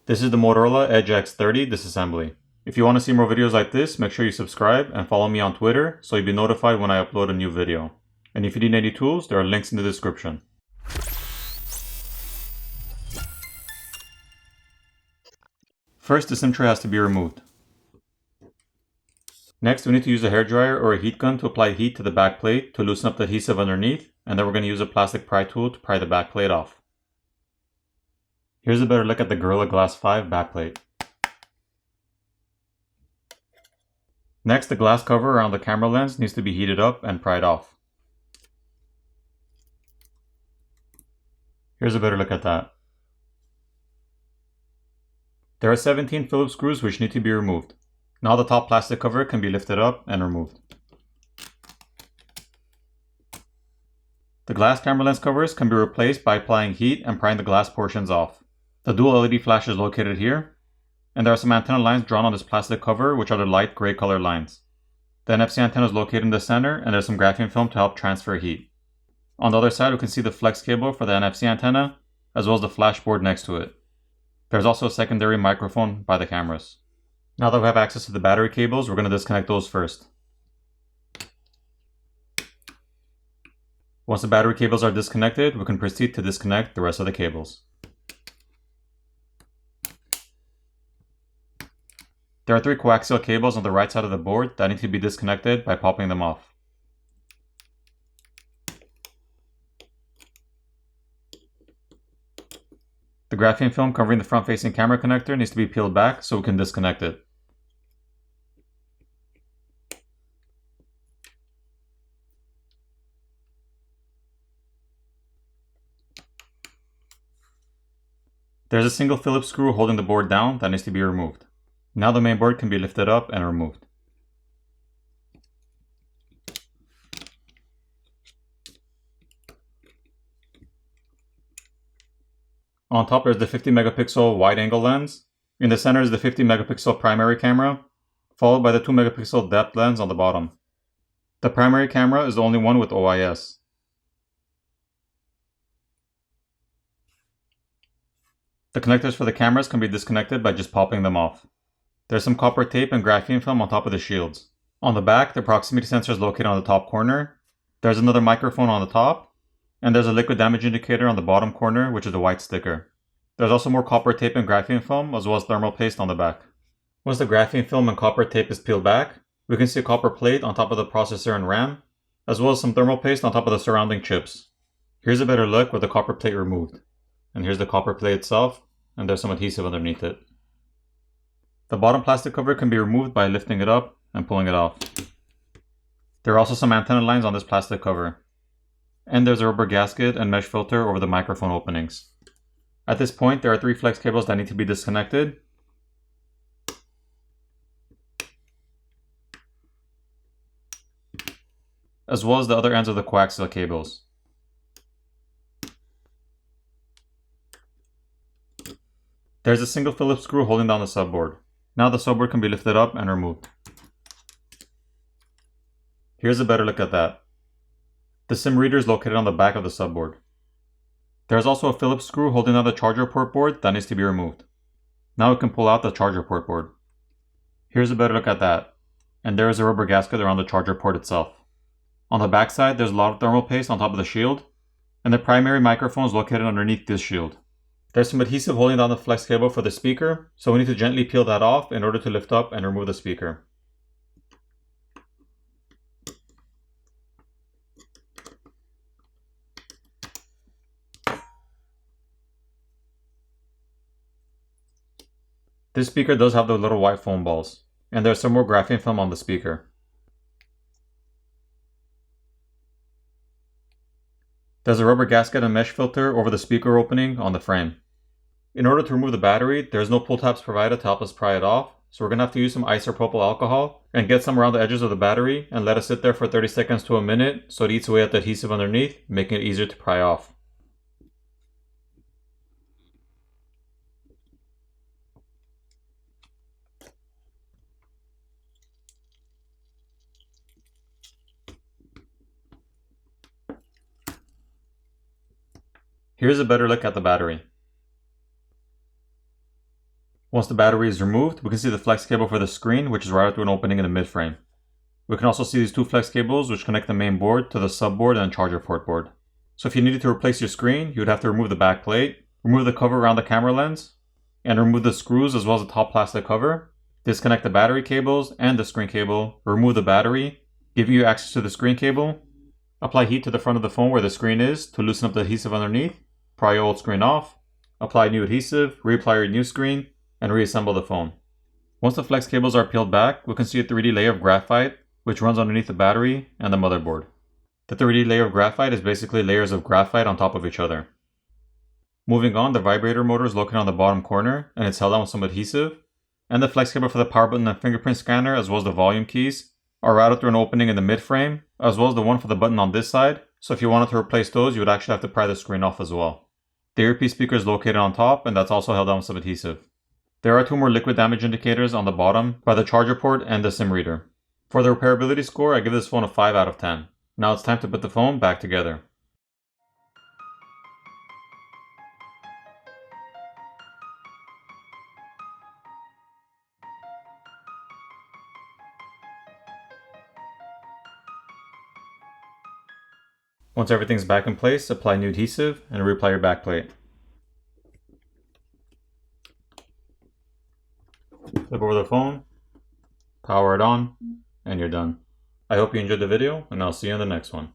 This is the Motorola Edge X30 Disassembly. If you want to see more videos like this, make sure you subscribe and follow me on Twitter so you'll be notified when I upload a new video. And if you need any tools, there are links in the description. First, the SIM tray has to be removed. Next, we need to use a hairdryer or a heat gun to apply heat to the back plate to loosen up the adhesive underneath, and then we're going to use a plastic pry tool to pry the back plate off. Here's a better look at the Gorilla Glass 5 backplate. Next, the glass cover around the camera lens needs to be heated up and pried off. Here's a better look at that. There are 17 Phillips screws which need to be removed. Now the top plastic cover can be lifted up and removed. The glass camera lens covers can be replaced by applying heat and prying the glass portions off. The dual LED flash is located here, and there are some antenna lines drawn on this plastic cover which are the light gray color lines. The NFC antenna is located in the center, and there's some graphene film to help transfer heat. On the other side we can see the flex cable for the NFC antenna, as well as the flash board next to it. There's also a secondary microphone by the cameras. Now that we have access to the battery cables, we're going to disconnect those first. Once the battery cables are disconnected, we can proceed to disconnect the rest of the cables. There are 3 coaxial cables on the right side of the board that need to be disconnected by popping them off. The graphene film covering the front-facing camera connector needs to be peeled back so we can disconnect it. There's a single Phillips screw holding the board down that needs to be removed. Now the main board can be lifted up and removed. On top there's the 50 megapixel wide angle lens. In the center is the 50 megapixel primary camera, followed by the 2 megapixel depth lens on the bottom. The primary camera is the only one with OIS. The connectors for the cameras can be disconnected by just popping them off. There's some copper tape and graphene film on top of the shields. On the back, the proximity sensor is located on the top corner. There's another microphone on the top, and there's a liquid damage indicator on the bottom corner, which is the white sticker. There's also more copper tape and graphene film, as well as thermal paste on the back. Once the graphene film and copper tape is peeled back, we can see a copper plate on top of the processor and RAM, as well as some thermal paste on top of the surrounding chips. Here's a better look with the copper plate removed. And here's the copper plate itself, and there's some adhesive underneath it. The bottom plastic cover can be removed by lifting it up and pulling it off. There are also some antenna lines on this plastic cover. And there's a rubber gasket and mesh filter over the microphone openings. At this point, there are 3 flex cables that need to be disconnected. As well as the other ends of the coaxial cables. There's a single Phillips screw holding down the subboard. Now the subboard can be lifted up and removed. Here's a better look at that. The SIM reader is located on the back of the subboard. There's also a Phillips screw holding down the charger port board that needs to be removed. Now we can pull out the charger port board. Here's a better look at that. And there is a rubber gasket around the charger port itself. On the back side, there's a lot of thermal paste on top of the shield, and the primary microphone is located underneath this shield. There's some adhesive holding down the flex cable for the speaker, so we need to gently peel that off in order to lift up and remove the speaker. This speaker does have the little white foam balls, and there's some more graphene film on the speaker. There's a rubber gasket and mesh filter over the speaker opening on the frame. In order to remove the battery, there's no pull tabs provided to help us pry it off, so we're going to have to use some isopropyl alcohol and get some around the edges of the battery and let it sit there for 30 seconds to a minute so it eats away at the adhesive underneath, making it easier to pry off. Here's a better look at the battery. Once the battery is removed, we can see the flex cable for the screen, which is routed through an opening in the mid-frame. We can also see these two flex cables which connect the main board to the subboard and charger port board. So if you needed to replace your screen, you would have to remove the back plate, remove the cover around the camera lens, and remove the screws as well as the top plastic cover, disconnect the battery cables and the screen cable, remove the battery, giving you access to the screen cable, apply heat to the front of the phone where the screen is to loosen up the adhesive underneath, pry your old screen off, apply new adhesive, reapply your new screen, and reassemble the phone. Once the flex cables are peeled back, we can see a 3D layer of graphite which runs underneath the battery and the motherboard. The 3D layer of graphite is basically layers of graphite on top of each other. Moving on, the vibrator motor is located on the bottom corner and it's held on with some adhesive, and the flex cable for the power button and fingerprint scanner as well as the volume keys are routed through an opening in the mid frame, as well as the one for the button on this side, so if you wanted to replace those you would actually have to pry the screen off as well. The earpiece speaker is located on top and that's also held on with some adhesive. There are two more liquid damage indicators on the bottom by the charger port and the SIM reader. For the repairability score, I give this phone a 5 out of 10. Now it's time to put the phone back together. Once everything's back in place, apply new adhesive and reapply your back plate. Flip over the phone, power it on, and you're done. I hope you enjoyed the video, and I'll see you in the next one.